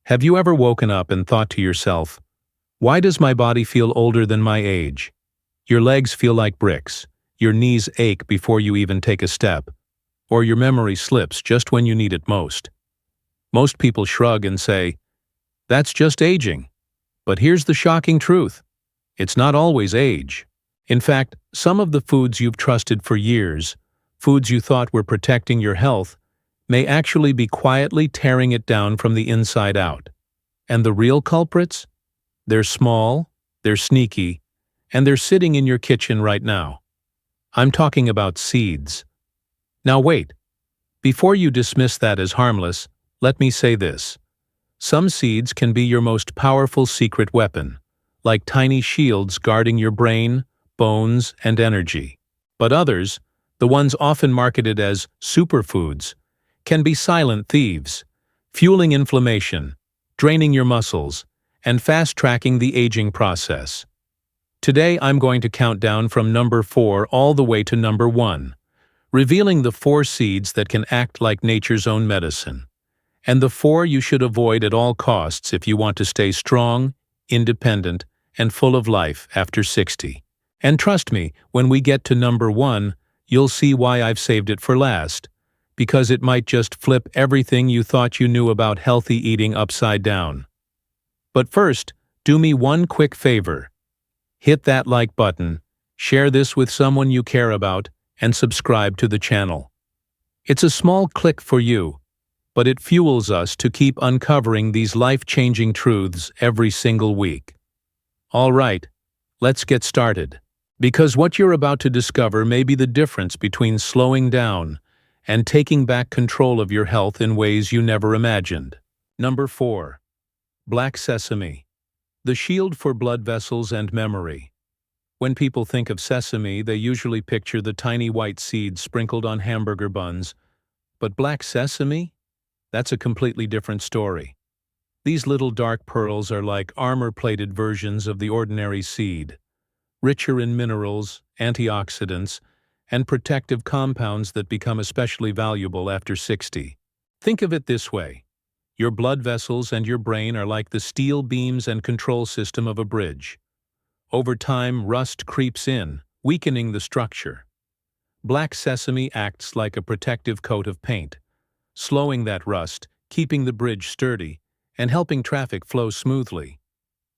Have you ever woken up and thought to yourself, why does my body feel older than my age? Your legs feel like bricks, your knees ache before you even take a step, or your memory slips just when you need it most. Most people shrug and say, that's just aging. But here's the shocking truth. It's not always age. In fact, some of the foods you've trusted for years, foods you thought were protecting your health, may actually be quietly tearing it down from the inside out. And the real culprits? They're small, they're sneaky, and they're sitting in your kitchen right now. I'm talking about seeds. Now wait. Before you dismiss that as harmless, let me say this. Some seeds can be your most powerful secret weapon, like tiny shields guarding your brain, bones, and energy. But others, the ones often marketed as superfoods, can be silent thieves, fueling inflammation, draining your muscles, and fast-tracking the aging process. Today I'm going to count down from number 4 all the way to number 1, revealing the 4 seeds that can act like nature's own medicine, and the 4 you should avoid at all costs if you want to stay strong, independent, and full of life after 60. And trust me, when we get to number 1, you'll see why I've saved it for last, because it might just flip everything you thought you knew about healthy eating upside down. But first, do me one quick favor. Hit that like button, share this with someone you care about, and subscribe to the channel. It's a small click for you, but it fuels us to keep uncovering these life-changing truths every single week. All right, let's get started. Because what you're about to discover may be the difference between slowing down and taking back control of your health in ways you never imagined. Number 4. Black sesame. The shield for blood vessels and memory. When people think of sesame, they usually picture the tiny white seeds sprinkled on hamburger buns. But black sesame? That's a completely different story. These little dark pearls are like armor-plated versions of the ordinary seed, richer in minerals, antioxidants, and protective compounds that become especially valuable after 60. Think of it this way. Your blood vessels and your brain are like the steel beams and control system of a bridge. Over time, rust creeps in, weakening the structure. Black sesame acts like a protective coat of paint, slowing that rust, keeping the bridge sturdy, and helping traffic flow smoothly.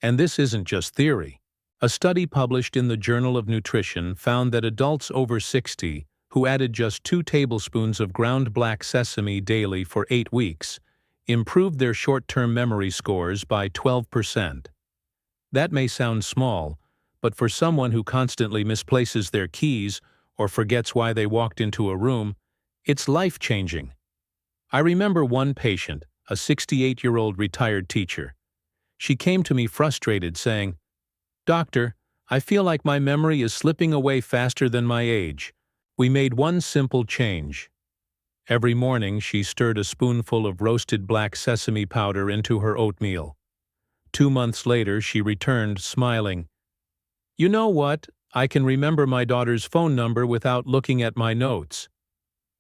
And this isn't just theory. A study published in the Journal of Nutrition found that adults over 60 who added just 2 tablespoons of ground black sesame daily for 8 weeks improved their short-term memory scores by 12%. That may sound small, but for someone who constantly misplaces their keys or forgets why they walked into a room, it's life-changing. I remember one patient, a 68-year-old retired teacher. She came to me frustrated, saying, "Doctor, I feel like my memory is slipping away faster than my age." We made one simple change. Every morning she stirred a spoonful of roasted black sesame powder into her oatmeal. 2 months later she returned, smiling. "You know what? I can remember my daughter's phone number without looking at my notes."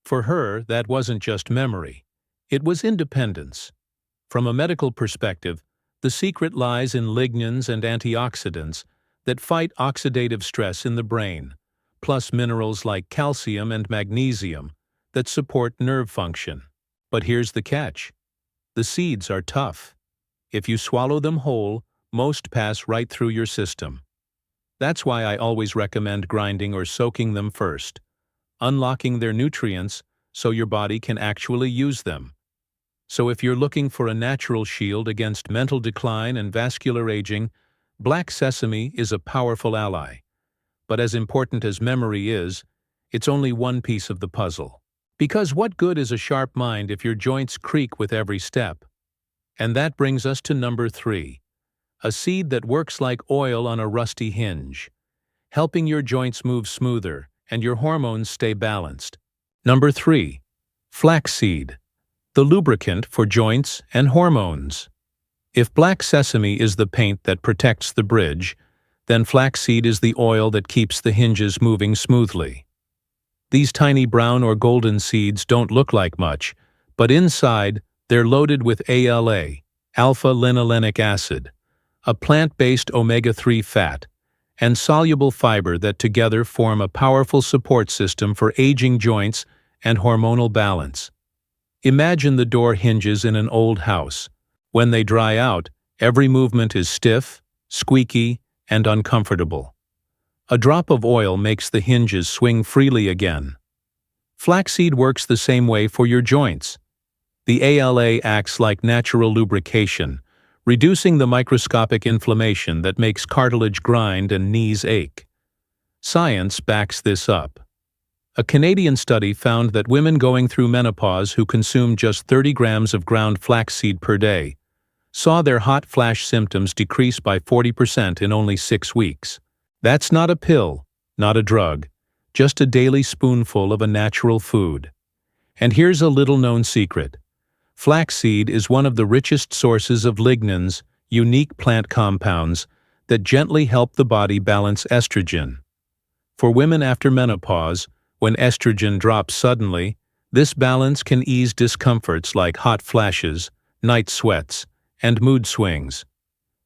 For her, that wasn't just memory. It was independence. From a medical perspective, the secret lies in lignans and antioxidants that fight oxidative stress in the brain, plus minerals like calcium and magnesium that support nerve function. But here's the catch. The seeds are tough. If you swallow them whole, most pass right through your system. That's why I always recommend grinding or soaking them first, unlocking their nutrients so your body can actually use them. So if you're looking for a natural shield against mental decline and vascular aging, black sesame is a powerful ally. But as important as memory is, it's only one piece of the puzzle. Because what good is a sharp mind if your joints creak with every step? And that brings us to number 3, a seed that works like oil on a rusty hinge, helping your joints move smoother and your hormones stay balanced. Number 3, flaxseed. The lubricant for joints and hormones. If black sesame is the paint that protects the bridge, then flaxseed is the oil that keeps the hinges moving smoothly. These tiny brown or golden seeds don't look like much, but inside they're loaded with ALA, alpha-linolenic acid, a plant-based omega-3 fat, and soluble fiber that together form a powerful support system for aging joints and hormonal balance. Imagine the door hinges in an old house. When they dry out, every movement is stiff, squeaky, and uncomfortable. A drop of oil makes the hinges swing freely again. Flaxseed works the same way for your joints. The ALA acts like natural lubrication, reducing the microscopic inflammation that makes cartilage grind and knees ache. Science backs this up. A Canadian study found that women going through menopause who consumed just 30 grams of ground flaxseed per day saw their hot flash symptoms decrease by 40% in only 6 weeks. That's not a pill, not a drug, just a daily spoonful of a natural food. And here's a little-known secret. Flaxseed is one of the richest sources of lignans, unique plant compounds, that gently help the body balance estrogen. For women after menopause, when estrogen drops suddenly, this balance can ease discomforts like hot flashes, night sweats, and mood swings.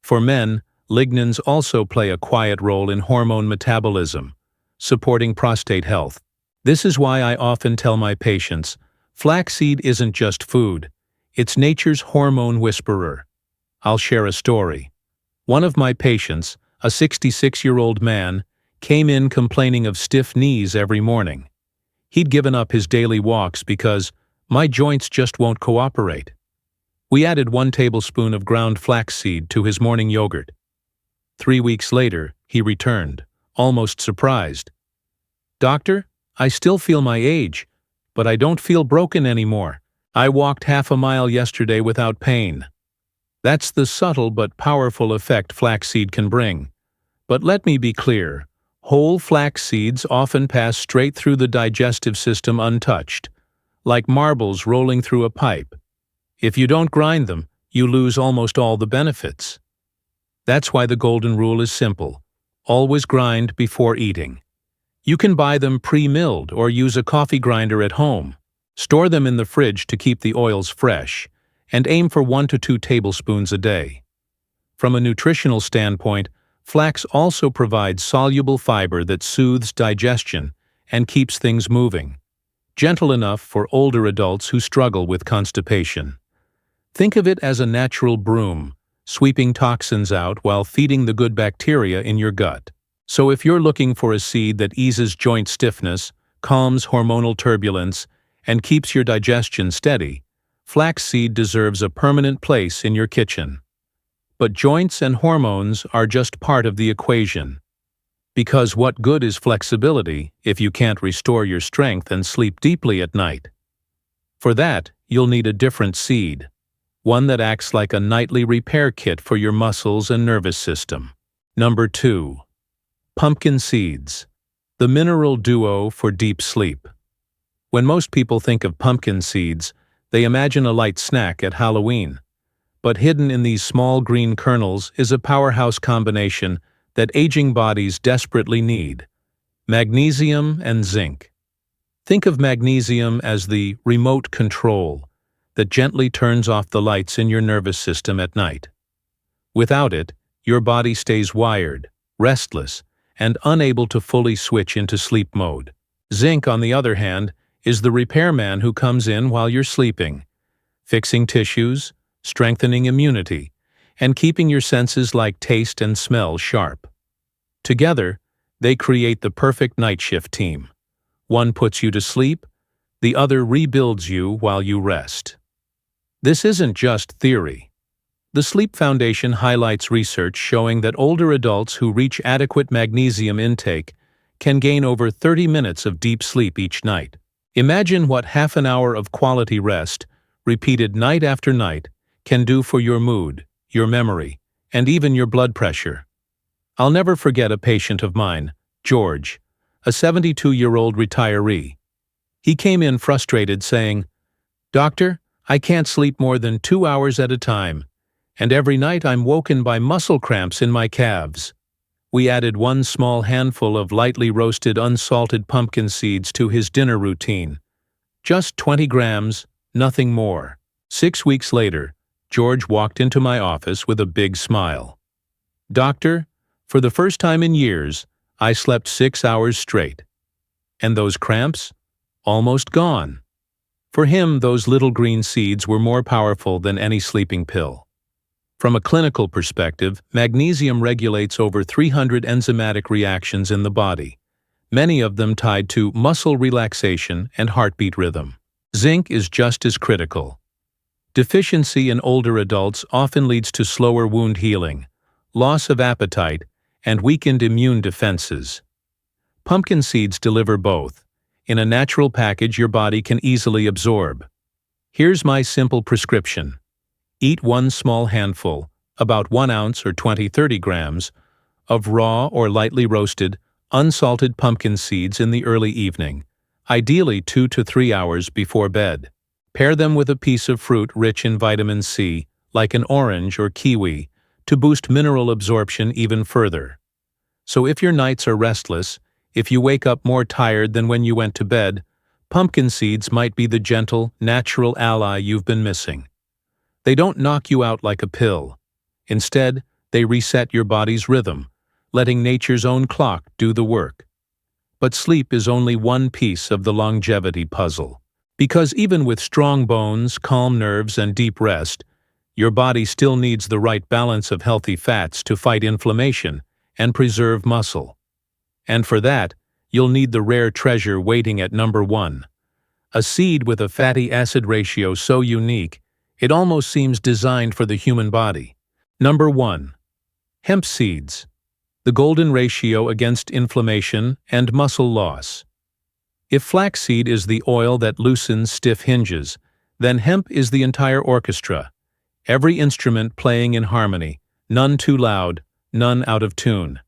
For men, lignans also play a quiet role in hormone metabolism, supporting prostate health. This is why I often tell my patients, flaxseed isn't just food, it's nature's hormone whisperer. I'll share a story. One of my patients, a 66-year-old man, came in complaining of stiff knees every morning. He'd given up his daily walks because my joints just won't cooperate. We added 1 tablespoon of ground flaxseed to his morning yogurt. 3 weeks later, he returned, almost surprised. "Doctor, I still feel my age, but I don't feel broken anymore. I walked half a mile yesterday without pain." That's the subtle but powerful effect flaxseed can bring. But let me be clear. Whole flax seeds often pass straight through the digestive system untouched, like marbles rolling through a pipe. If you don't grind them, you lose almost all the benefits. That's why the golden rule is simple. Always grind before eating. You can buy them pre-milled or use a coffee grinder at home. Store them in the fridge to keep the oils fresh, and aim for 1 to 2 tablespoons a day. From a nutritional standpoint, flax also provides soluble fiber that soothes digestion and keeps things moving, gentle enough for older adults who struggle with constipation. Think of it as a natural broom, sweeping toxins out while feeding the good bacteria in your gut. So if you're looking for a seed that eases joint stiffness, calms hormonal turbulence, and keeps your digestion steady, flaxseed deserves a permanent place in your kitchen. But joints and hormones are just part of the equation. Because what good is flexibility if you can't restore your strength and sleep deeply at night? For that, you'll need a different seed, one that acts like a nightly repair kit for your muscles and nervous system. Number 2. Pumpkin seeds, the mineral duo for deep sleep. When most people think of pumpkin seeds, they imagine a light snack at Halloween. But hidden in these small green kernels is a powerhouse combination that aging bodies desperately need: magnesium and zinc. Think of magnesium as the remote control that gently turns off the lights in your nervous system at night. Without it, your body stays wired, restless, and unable to fully switch into sleep mode. Zinc, on the other hand, is the repairman who comes in while you're sleeping, fixing tissues, strengthening immunity, and keeping your senses like taste and smell sharp. Together, they create the perfect night shift team. One puts you to sleep, the other rebuilds you while you rest. This isn't just theory. The Sleep Foundation highlights research showing that older adults who reach adequate magnesium intake can gain over 30 minutes of deep sleep each night. Imagine what half an hour of quality rest, repeated night after night, can do for your mood, your memory, and even your blood pressure. I'll never forget a patient of mine, George, a 72-year-old retiree. He came in frustrated saying, "Doctor, I can't sleep more than 2 hours at a time, and every night I'm woken by muscle cramps in my calves." We added 1 small handful of lightly roasted unsalted pumpkin seeds to his dinner routine. Just 20 grams, nothing more. 6 weeks later, George walked into my office with a big smile. "Doctor, for the first time in years, I slept 6 hours straight. And those cramps? Almost gone." For him, those little green seeds were more powerful than any sleeping pill. From a clinical perspective, magnesium regulates over 300 enzymatic reactions in the body, many of them tied to muscle relaxation and heartbeat rhythm. Zinc is just as critical. Deficiency in older adults often leads to slower wound healing, loss of appetite, and weakened immune defenses. Pumpkin seeds deliver both. In a natural package your body can easily absorb. Here's my simple prescription. Eat one small handful, about 1 ounce or 20-30 grams, of raw or lightly roasted, unsalted pumpkin seeds in the early evening, ideally 2 to 3 hours before bed. Pair them with a piece of fruit rich in vitamin C, like an orange or kiwi, to boost mineral absorption even further. So if your nights are restless, if you wake up more tired than when you went to bed, pumpkin seeds might be the gentle, natural ally you've been missing. They don't knock you out like a pill. Instead, they reset your body's rhythm, letting nature's own clock do the work. But sleep is only one piece of the longevity puzzle. Because even with strong bones, calm nerves, and deep rest, your body still needs the right balance of healthy fats to fight inflammation and preserve muscle. And for that, you'll need the rare treasure waiting at number 1. A seed with a fatty acid ratio so unique, it almost seems designed for the human body. Number 1. Hemp seeds. The golden ratio against inflammation and muscle loss. If flaxseed is the oil that loosens stiff hinges, then hemp is the entire orchestra. Every instrument playing in harmony, none too loud, none out of tune.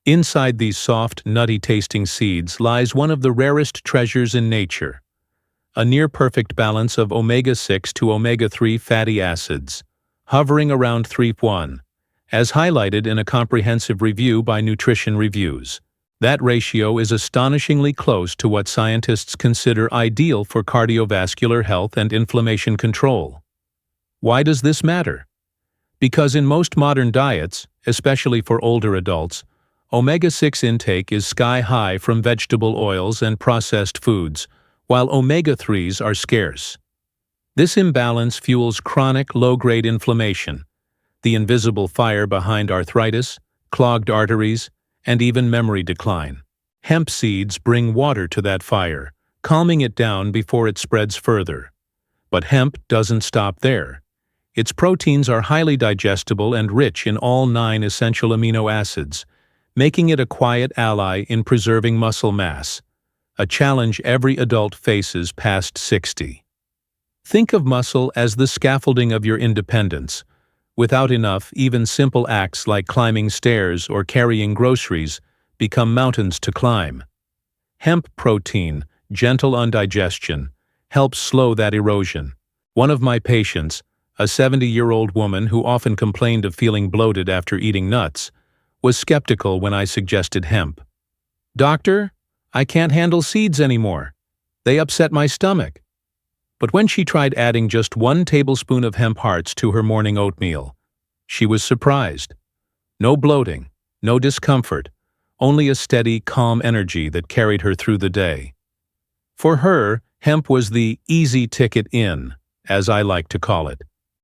Inside these soft, nutty-tasting seeds lies one of the rarest treasures in nature, a near-perfect balance of omega-6 to omega-3 fatty acids, hovering around 3:1, as highlighted in a comprehensive review by Nutrition Reviews. That ratio is astonishingly close to what scientists consider ideal for cardiovascular health and inflammation control. Why does this matter? Because in most modern diets, especially for older adults, omega-6 intake is sky-high from vegetable oils and processed foods, while omega-3s are scarce. This imbalance fuels chronic low-grade inflammation, the invisible fire behind arthritis, clogged arteries, and even memory decline. Hemp seeds bring water to that fire, calming it down before it spreads further. But hemp doesn't stop there. Its proteins are highly digestible and rich in all 9 essential amino acids, making it a quiet ally in preserving muscle mass, a challenge every adult faces past 60. Think of muscle as the scaffolding of your independence. Without enough, even simple acts like climbing stairs or carrying groceries become mountains to climb. Hemp protein, gentle on digestion, helps slow that erosion. One of my patients, a 70-year-old woman who often complained of feeling bloated after eating nuts, was skeptical when I suggested hemp. "Doctor, I can't handle seeds anymore. They upset my stomach." But when she tried adding just 1 tablespoon of hemp hearts to her morning oatmeal, she was surprised. No bloating, no discomfort, only a steady, calm energy that carried her through the day. For her, hemp was the easy ticket in, as I like to call it.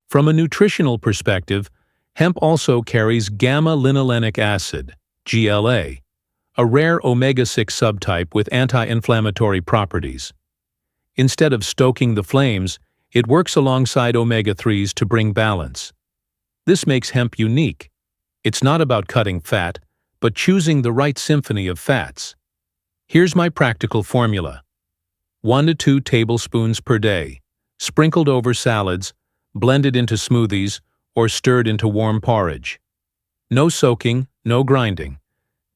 From a nutritional perspective, hemp also carries gamma-linolenic acid, GLA, a rare omega-6 subtype with anti-inflammatory properties. Instead of stoking the flames, it works alongside omega-3s to bring balance. This makes hemp unique. It's not about cutting fat, but choosing the right symphony of fats. Here's my practical formula. 1 to 2 tablespoons per day, sprinkled over salads, blended into smoothies, or stirred into warm porridge. No soaking, no grinding.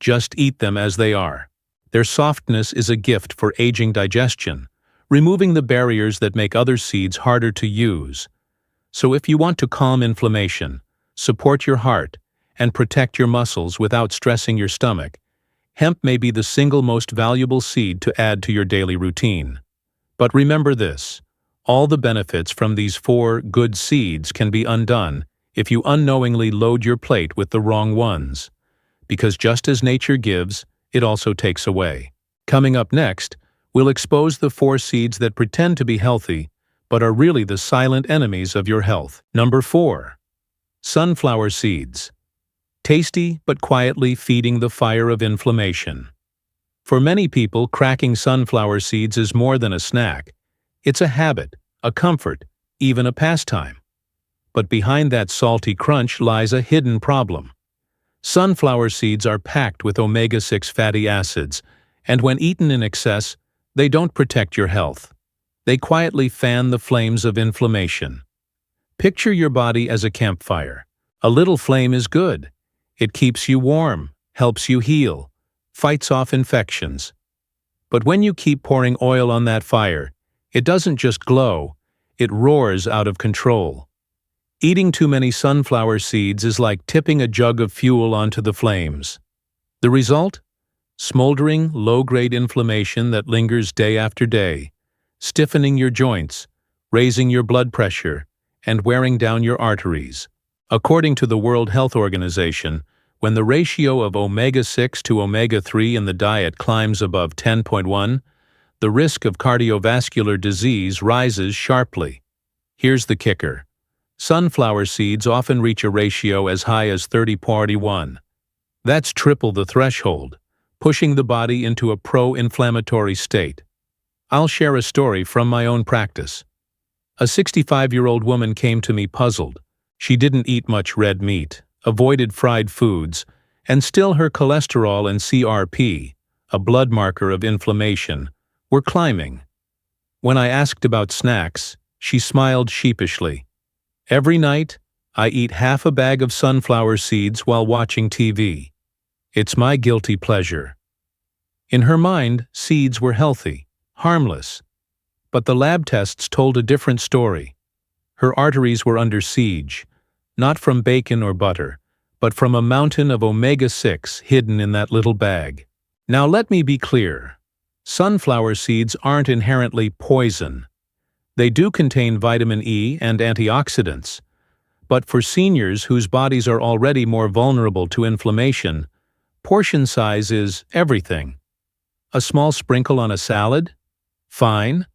Just eat them as they are. Their softness is a gift for aging digestion, removing the barriers that make other seeds harder to use. So if you want to calm inflammation, support your heart, and protect your muscles without stressing your stomach, hemp may be the single most valuable seed to add to your daily routine. But remember this, All the benefits from these 4 good seeds can be undone if you unknowingly load your plate with the wrong ones. Because just as nature gives, it also takes away. Coming up next, we'll expose the 4 seeds that pretend to be healthy, but are really the silent enemies of your health. Number 4. Sunflower seeds. Tasty but quietly feeding the fire of inflammation. For many people, cracking sunflower seeds is more than a snack. It's a habit, a comfort, even a pastime. But behind that salty crunch lies a hidden problem. Sunflower seeds are packed with omega-6 fatty acids, and when eaten in excess, they don't protect your health. They quietly fan the flames of inflammation. Picture your body as a campfire. A little flame is good. It keeps you warm, helps you heal, fights off infections. But when you keep pouring oil on that fire, it doesn't just glow, it roars out of control. Eating too many sunflower seeds is like tipping a jug of fuel onto the flames. The result? Smoldering, low-grade inflammation that lingers day after day, stiffening your joints, raising your blood pressure, and wearing down your arteries. According to the World Health Organization, when the ratio of omega-6 to omega-3 in the diet climbs above 10.1, the risk of cardiovascular disease rises sharply. Here's the kicker. Sunflower seeds often reach a ratio as high as 30:1. That's triple the threshold, pushing the body into a pro-inflammatory state. I'll share a story from my own practice. A 65-year-old woman came to me puzzled. She didn't eat much red meat, avoided fried foods, and still her cholesterol and CRP, a blood marker of inflammation, were climbing. When I asked about snacks, she smiled sheepishly. Every night, I eat half a bag of sunflower seeds while watching TV. It's my guilty pleasure. In her mind, seeds were healthy, harmless. But the lab tests told a different story. Her arteries were under siege, not from bacon or butter, but from a mountain of omega-6 hidden in that little bag. Now let me be clear. Sunflower seeds aren't inherently poison. They do contain vitamin E and antioxidants. But for seniors whose bodies are already more vulnerable to inflammation, portion size is everything. A small sprinkle on a salad? Fine.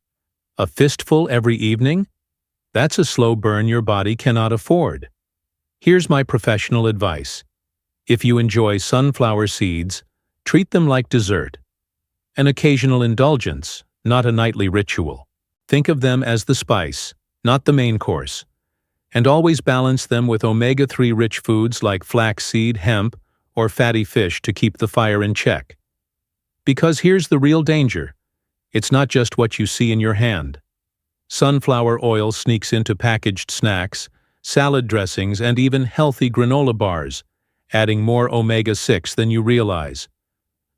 A fistful every evening? That's a slow burn your body cannot afford. Here's my professional advice. If you enjoy sunflower seeds, treat them like dessert. An occasional indulgence, not a nightly ritual. Think of them as the spice, not the main course. And always balance them with omega-3 rich foods like flaxseed, hemp, or fatty fish to keep the fire in check. Because here's the real danger. It's not just what you see in your hand. Sunflower oil sneaks into packaged snacks, salad dressings, and even healthy granola bars, adding more omega-6 than you realize.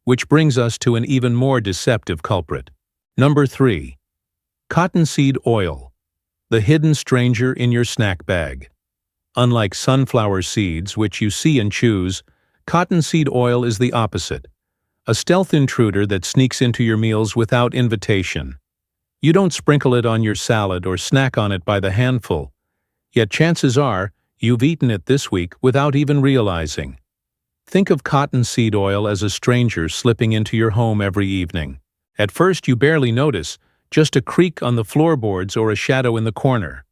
Which brings us to an even more deceptive culprit. Number 3. Cottonseed oil, the hidden stranger in your snack bag. Unlike sunflower seeds, which you see and choose, cottonseed oil is the opposite. A stealth intruder that sneaks into your meals without invitation. You don't sprinkle it on your salad or snack on it by the handful, yet chances are you've eaten it this week without even realizing. Think of cottonseed oil as a stranger slipping into your home every evening. At first you barely notice, just a creak on the floorboards or a shadow in the corner.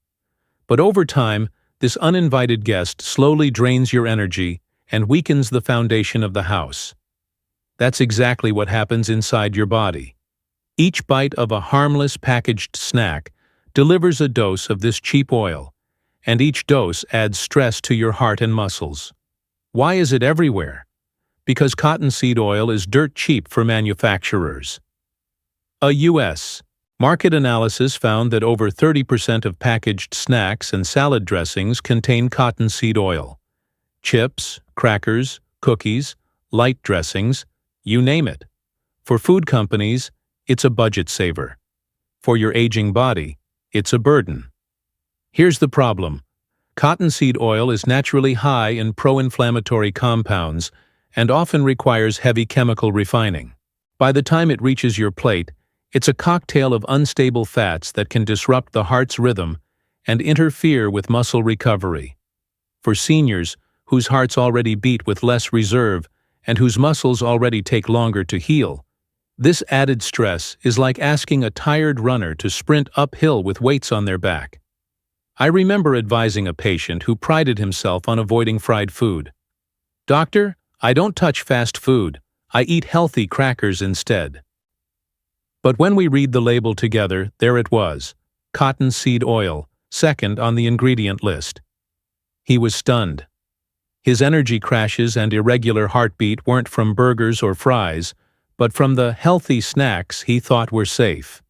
But over time, this uninvited guest slowly drains your energy and weakens the foundation of the house. That's exactly what happens inside your body. Each bite of a harmless packaged snack delivers a dose of this cheap oil, and each dose adds stress to your heart and muscles. Why is it everywhere? Because cottonseed oil is dirt cheap for manufacturers. A U.S. market analysis found that over 30% of packaged snacks and salad dressings contain cottonseed oil. Chips, crackers, cookies, light dressings, you name it. For food companies, it's a budget saver. For your aging body, it's a burden. Here's the problem. Cottonseed oil is naturally high in pro-inflammatory compounds and often requires heavy chemical refining. By the time it reaches your plate, It's a cocktail of unstable fats that can disrupt the heart's rhythm and interfere with muscle recovery. For seniors, whose hearts already beat with less reserve and whose muscles already take longer to heal, this added stress is like asking a tired runner to sprint uphill with weights on their back. I remember advising a patient who prided himself on avoiding fried food. "Doctor, I don't touch fast food. I eat healthy crackers instead." But when we read the label together, there it was, cottonseed oil, second on the ingredient list. He was stunned. His energy crashes and irregular heartbeat weren't from burgers or fries, but from the healthy snacks he thought were safe.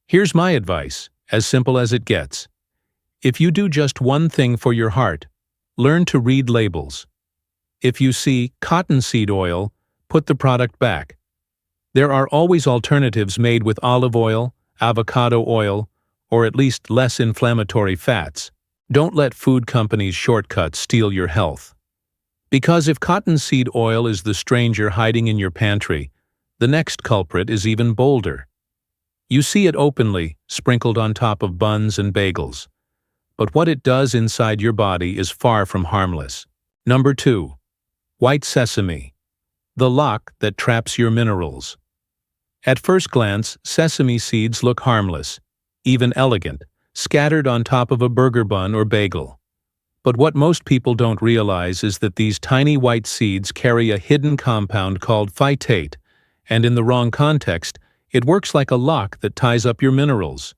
Here's my advice, as simple as it gets. If you do just one thing for your heart, learn to read labels. If you see cottonseed oil, put the product back. There are always alternatives made with olive oil, avocado oil, or at least less inflammatory fats. Don't let food companies' shortcuts steal your health. Because if cottonseed oil is the stranger hiding in your pantry, the next culprit is even bolder. You see it openly, sprinkled on top of buns and bagels. But what it does inside your body is far from harmless. Number 2. White sesame. The lock that traps your minerals. At first glance, sesame seeds look harmless, even elegant, scattered on top of a burger bun or bagel. But what most people don't realize is that these tiny white seeds carry a hidden compound called phytate, and in the wrong context, it works like a lock that ties up your minerals.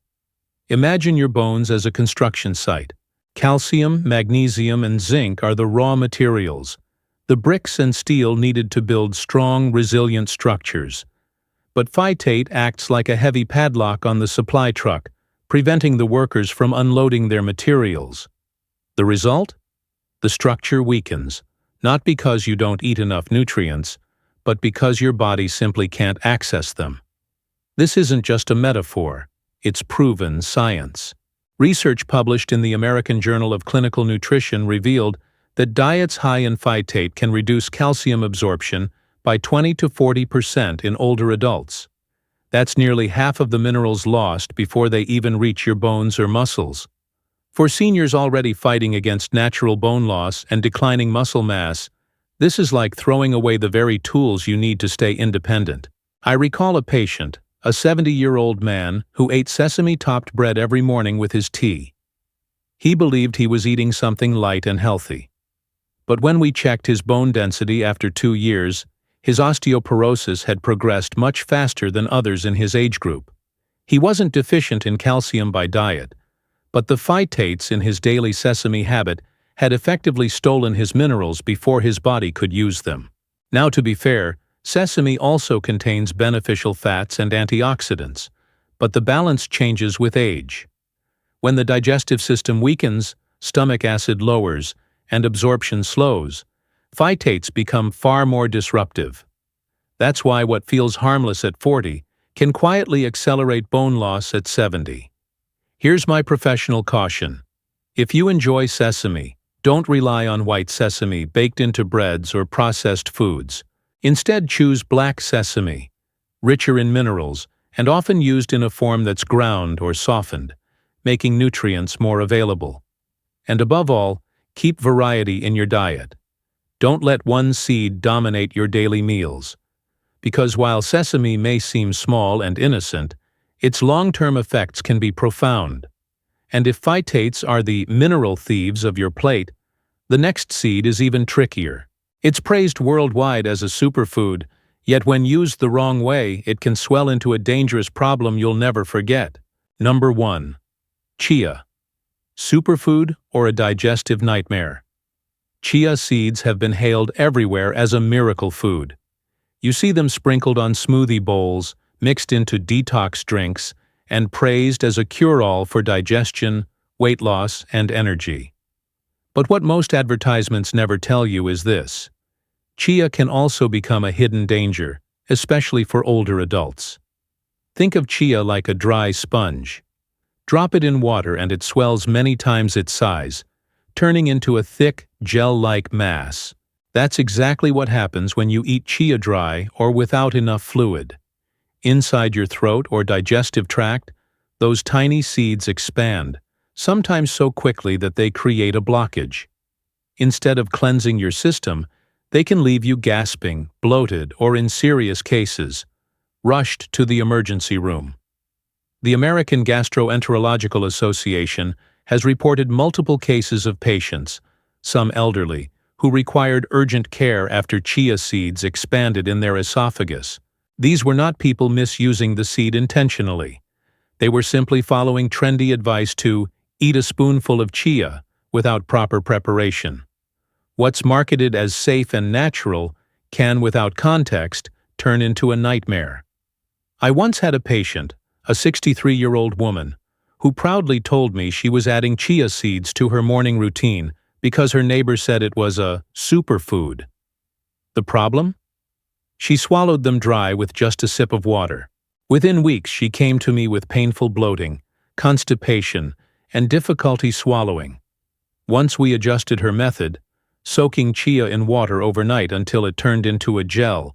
Imagine your bones as a construction site. Calcium, magnesium, and zinc are the raw materials, the bricks and steel needed to build strong, resilient structures. But phytate acts like a heavy padlock on the supply truck, preventing the workers from unloading their materials. The result? The structure weakens, not because you don't eat enough nutrients, but because your body simply can't access them. This isn't just a metaphor, it's proven science. Research published in the American Journal of Clinical Nutrition revealed that diets high in phytate can reduce calcium absorption by 20 to 40% in older adults. That's nearly half of the minerals lost before they even reach your bones or muscles. For seniors already fighting against natural bone loss and declining muscle mass, this is like throwing away the very tools you need to stay independent. I recall a patient, a 70-year-old man, who ate sesame-topped bread every morning with his tea. He believed he was eating something light and healthy. But when we checked his bone density after 2 years, his osteoporosis had progressed much faster than others in his age group. He wasn't deficient in calcium by diet, but the phytates in his daily sesame habit had effectively stolen his minerals before his body could use them. Now, to be fair, sesame also contains beneficial fats and antioxidants, but the balance changes with age. When the digestive system weakens, stomach acid lowers, and absorption slows, phytates become far more disruptive. That's why what feels harmless at 40 can quietly accelerate bone loss at 70. Here's my professional caution. If you enjoy sesame, don't rely on white sesame baked into breads or processed foods. Instead, choose black sesame, richer in minerals and often used in a form that's ground or softened, making nutrients more available. And above all, keep variety in your diet. Don't let one seed dominate your daily meals. Because while sesame may seem small and innocent, its long-term effects can be profound. And if phytates are the mineral thieves of your plate, the next seed is even trickier. It's praised worldwide as a superfood, yet when used the wrong way, it can swell into a dangerous problem you'll never forget. Number 1. Chia. Superfood or a digestive nightmare? Chia seeds have been hailed everywhere as a miracle food. You see them sprinkled on smoothie bowls, mixed into detox drinks, and praised as a cure-all for digestion, weight loss, and energy. But what most advertisements never tell you is this: chia can also become a hidden danger, especially for older adults. Think of chia like a dry sponge. Drop it in water and it swells many times its size, turning into a thick, gel-like mass. That's exactly what happens when you eat chia dry or without enough fluid. Inside your throat or digestive tract, those tiny seeds expand, sometimes so quickly that they create a blockage. Instead of cleansing your system, they can leave you gasping, bloated, or in serious cases, rushed to the emergency room. The American Gastroenterological Association has reported multiple cases of patients, some elderly, who required urgent care after chia seeds expanded in their esophagus. These were not people misusing the seed intentionally. They were simply following trendy advice to eat a spoonful of chia without proper preparation. What's marketed as safe and natural can, without context, turn into a nightmare. I once had a patient, a 63-year-old woman, who proudly told me she was adding chia seeds to her morning routine because her neighbor said it was a superfood. The problem? She swallowed them dry with just a sip of water. Within weeks, she came to me with painful bloating, constipation, and difficulty swallowing. Once we adjusted her method, soaking chia in water overnight until it turned into a gel,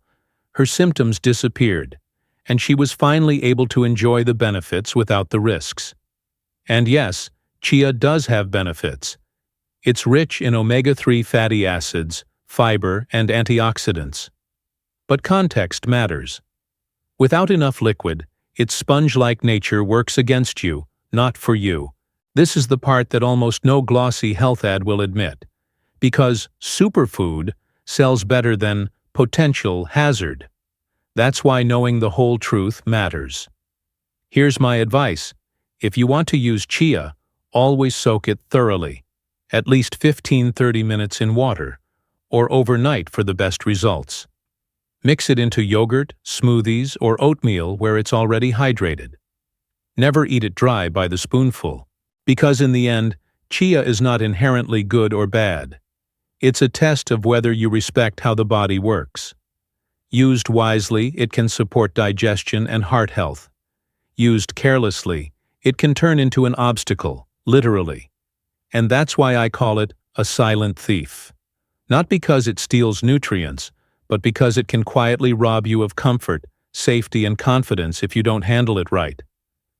her symptoms disappeared, and she was finally able to enjoy the benefits without the risks. And yes, chia does have benefits. It's rich in omega-3 fatty acids, fiber, and antioxidants. But context matters. Without enough liquid, its sponge-like nature works against you, not for you. This is the part that almost no glossy health ad will admit, because superfood sells better than potential hazard. That's why knowing the whole truth matters. Here's my advice. If you want to use chia, always soak it thoroughly, at least 15-30 minutes in water, or overnight for the best results. Mix it into yogurt, smoothies, or oatmeal where it's already hydrated. Never eat it dry by the spoonful, because in the end, chia is not inherently good or bad. It's a test of whether you respect how the body works. Used wisely, it can support digestion and heart health. Used carelessly, it can turn into an obstacle, literally. And that's why I call it a silent thief. Not because it steals nutrients, but because it can quietly rob you of comfort, safety, and confidence if you don't handle it right.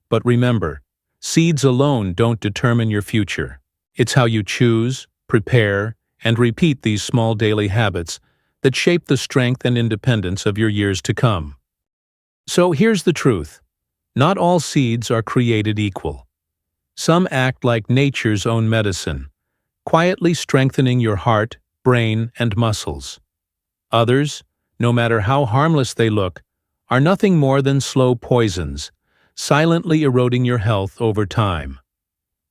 But remember, seeds alone don't determine your future. It's how you choose, prepare, and repeat these small daily habits that shape the strength and independence of your years to come. So here's the truth. Not all seeds are created equal. Some act like nature's own medicine, quietly strengthening your heart, brain, and muscles. Others, no matter how harmless they look, are nothing more than slow poisons, silently eroding your health over time.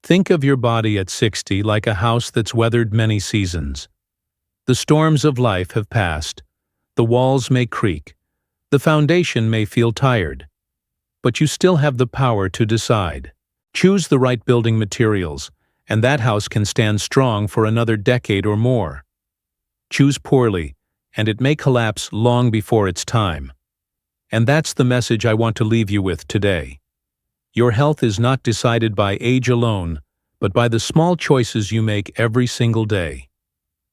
Think of your body at 60 like a house that's weathered many seasons. The storms of life have passed. The walls may creak. The foundation may feel tired. But you still have the power to decide. Choose the right building materials, and that house can stand strong for another decade or more. Choose poorly, and it may collapse long before its time. And that's the message I want to leave you with today. Your health is not decided by age alone, but by the small choices you make every single day.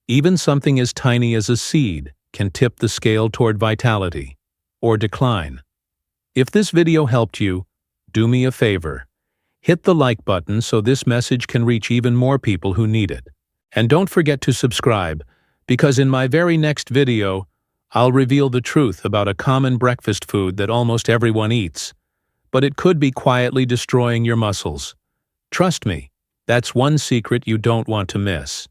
Even something as tiny as a seed can tip the scale toward vitality or decline. If this video helped you, do me a favor. Hit the like button so this message can reach even more people who need it. And don't forget to subscribe, because in my very next video, I'll reveal the truth about a common breakfast food that almost everyone eats, but it could be quietly destroying your muscles. Trust me, that's one secret you don't want to miss.